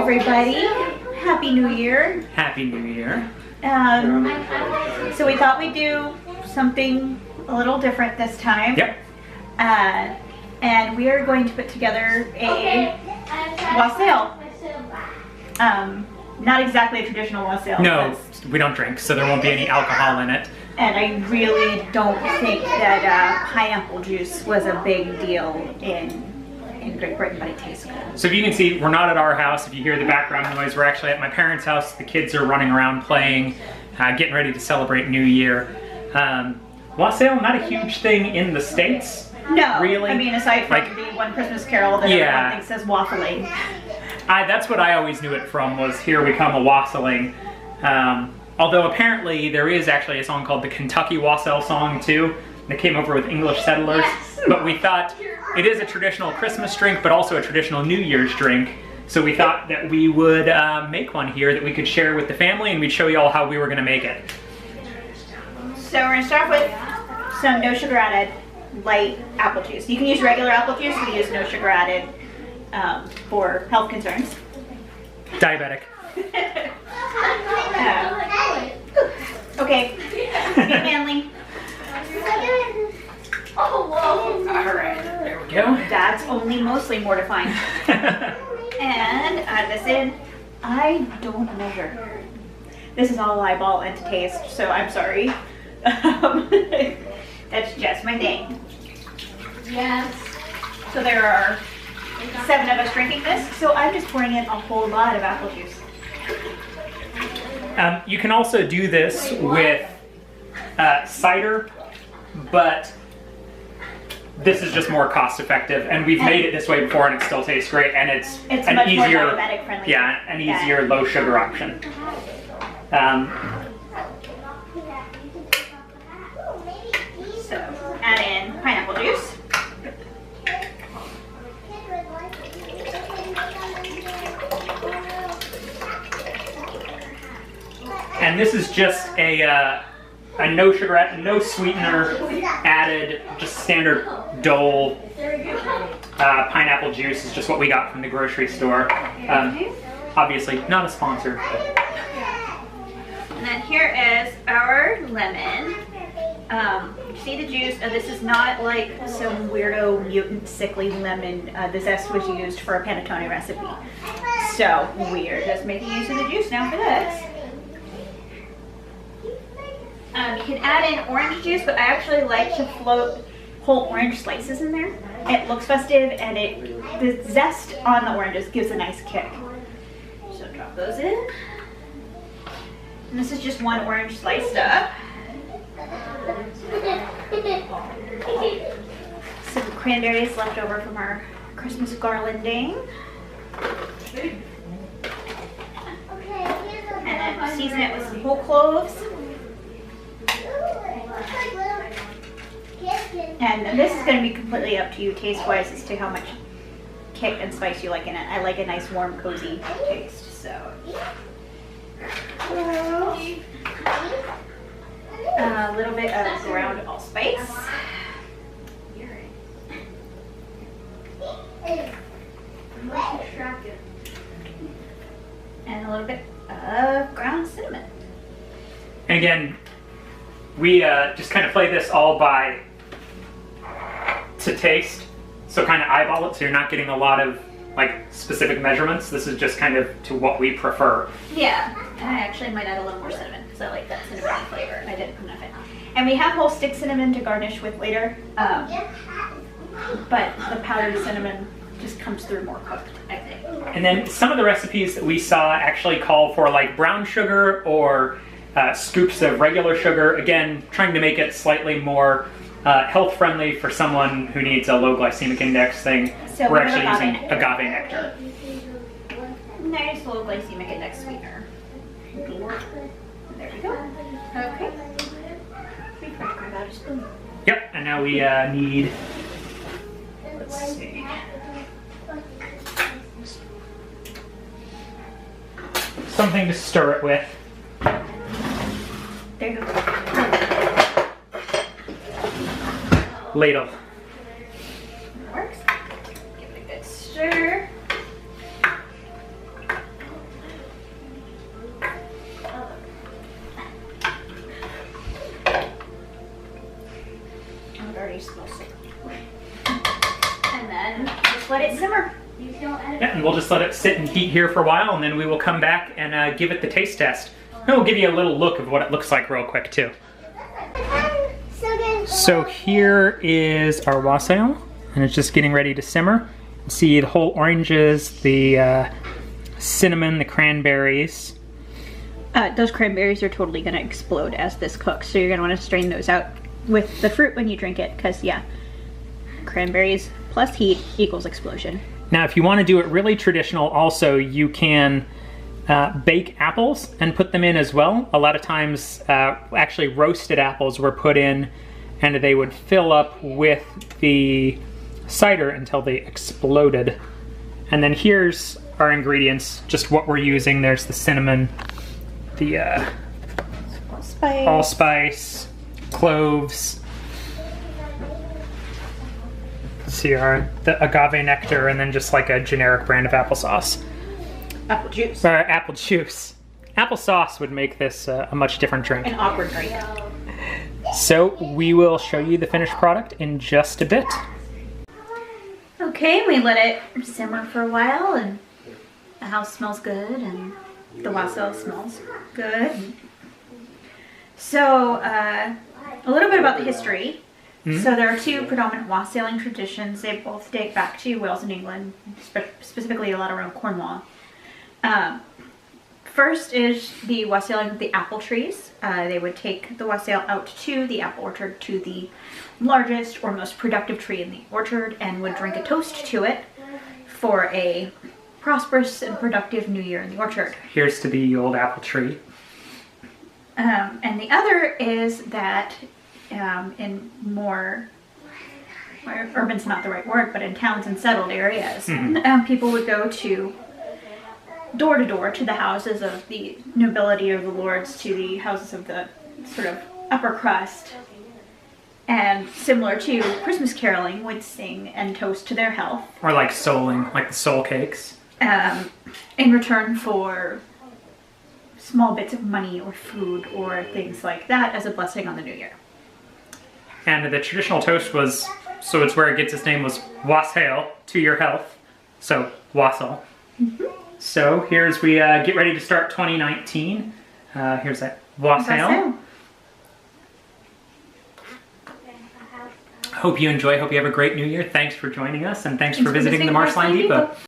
everybody. Happy New Year. Happy New Year. So we thought we'd do something a little different this time. Yep. And we are going to put together a wassail. Not exactly a traditional wassail. No, we don't drink, so there won't be any alcohol in it. And I really don't think that pineapple juice was a big deal in Great Britain, but it tastes good. So if you can see, we're not at our house. If you hear the background noise, we're actually at my parents' house. The kids are running around playing, getting ready to celebrate New Year. Wassail, not a huge thing in the States. No, really. I mean, aside from the one Christmas carol that everyone thinks says waffling. That's what I always knew it from, was Here We Come A-Wassailing. Although apparently there is actually a song called the Kentucky Wassail Song too, that came over with English settlers. Yes. But we thought it is a traditional Christmas drink, but also a traditional New Year's drink. So we thought that we would make one here that we could share with the family, and we'd show you all how we were gonna make it. So we're gonna start with some no sugar added light apple juice. You can use regular apple juice, we use no sugar added for health concerns. Diabetic. Okay, be manly. Oh, whoa. Alright, There we go. that's only mostly mortifying. And add this in. I don't measure. This is all eyeball and to taste, so I'm sorry. That's just my thing. Yes. So there are 7 of us drinking this, so I'm just pouring in a whole lot of apple juice. You can also do this with cider, but this is just more cost effective, and we've made it this way before and it still tastes great, and it's an much easier, more diabetic friendly. yeah, an easier low sugar option. So add in pineapple juice. And this is just a no sugar, no sweetener added, just standard Dole pineapple juice is just what we got from the grocery store. Obviously, not a sponsor. And then here is our lemon. See the juice? This is not like some weirdo mutant sickly lemon. The zest was used for a panettone recipe. So we're just making use of the juice now for this. You can add in orange juice, but I actually like to float whole orange slices in there. It looks festive, and the zest on the oranges gives a nice kick. So drop those in. And this is just one orange sliced up. Some cranberries left over from our Christmas garlanding. And then season it with some whole cloves. And this is going to be completely up to you taste-wise as to how much kick and spice you like in it. I like a nice, warm, cozy taste, so. A little bit of ground allspice. And a little bit of ground cinnamon. And again, we just kind of play this all by to taste, so kind of eyeball it, so you're not getting a lot of like specific measurements. This is just kind of to what we prefer. Yeah, and I actually might add a little more cinnamon because I like that cinnamon flavor. I didn't put enough in. And we have whole stick cinnamon to garnish with later, but the powdered cinnamon just comes through more cooked, I think. And then some of the recipes that we saw actually call for like brown sugar or scoops of regular sugar. Again, trying to make it slightly more health friendly for someone who needs a low glycemic index thing. So we're actually using agave nectar. Nice low glycemic index sweetener. There we go. Okay. We forgot to grab out a spoon. Yep, and now we need, let's see, something to stir it with. There you go. Ladle. Works. Give it a good stir. Yeah, and we'll just let it sit and heat here for a while, and then we will come back and give it the taste test. And we'll give you a little look of what it looks like real quick too. So here is our wassail, and it's just getting ready to simmer. See the whole oranges, the cinnamon, the cranberries. Those cranberries are totally gonna explode as this cooks, so you're gonna wanna strain those out with the fruit when you drink it, because yeah, cranberries plus heat equals explosion. Now if you wanna do it really traditional also, you can bake apples and put them in as well. A lot of times, actually roasted apples were put in and they would fill up with the cider until they exploded. And then here's our ingredients, just what we're using. There's the cinnamon, the allspice, cloves. Let's see, the agave nectar, and then just like a generic brand of applesauce. Apple juice. Apple juice. Applesauce would make this a much different drink. An awkward drink. So we will show you the finished product in just a bit. Okay, we let it simmer for a while, and the house smells good, and the wassail smells good. So, a little bit about the history. So there are two predominant wassailing traditions. They both date back to Wales and England, specifically a lot around Cornwall. First is the wassailing of the apple trees. They would take the wassail out to the apple orchard, to the largest or most productive tree in the orchard, and would drink a toast to it for a prosperous and productive new year in the orchard. Here's to the old apple tree. And the other is that in more, urban's not the right word, but in towns and settled areas, people would go door to door to the houses of the nobility or the lords, to the houses of the sort of upper crust, and similar to Christmas caroling, would sing and toast to their health. Or like souling, like the soul cakes. In return for small bits of money or food or things like that as a blessing on the new year. And the traditional toast was, so it's where it gets its name, was Wassail, to your health. So, wassail. So here's, we get ready to start 2019. Here's that wassail. Hope you enjoy, hope you have a great new year. Thanks for joining us, and thanks for visiting the Marceline Depot.